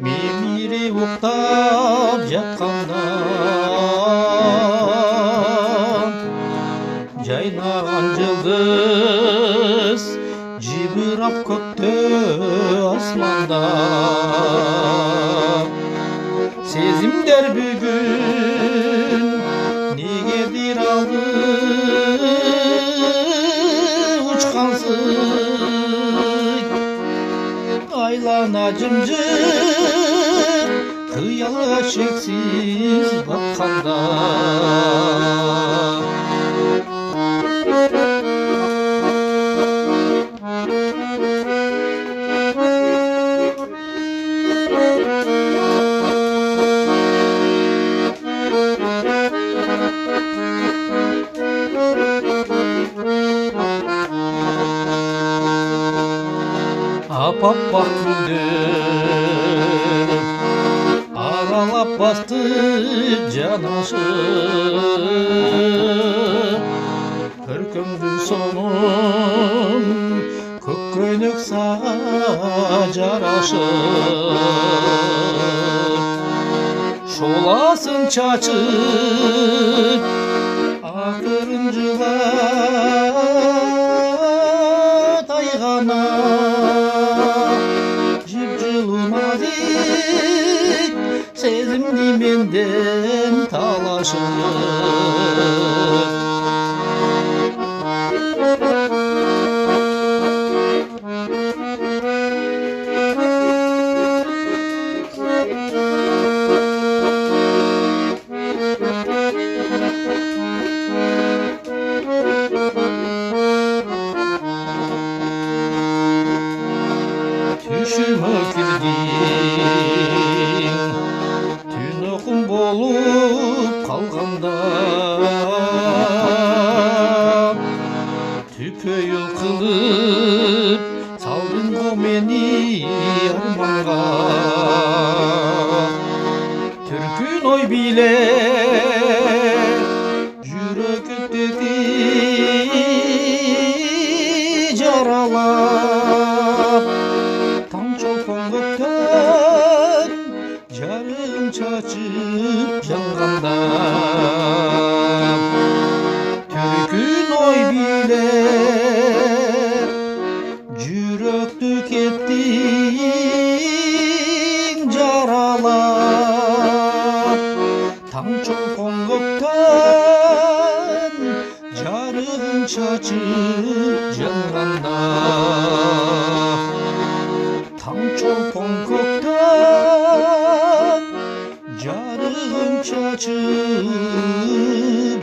мемире оқтап жатқанда жайнаған жұлдыз жибырап көкте асманда сезімдер бүгін негедир алды учкансыз айлана жымжыр кыялга шексиз батканда ап-аппақ күндер аралап басты жанашыр көркөмдүн сонун көккөйнөк сага жарашыр шоласын чачып акырын жылат айгана сезимди менден талашып түшүмө кирдиң түн окум болуп калганда түпөйүл кылып салдың го мени арманга түркүн ой билеп жүрөгүмдөгү жаралап таң чолпон көктөн жарым чачып жанганда түркүн ой билеп жүрөктү кеттиң жаралап таң чолпон көктөн жарым чачып жанганда таң чолпон көктөн жарым чачып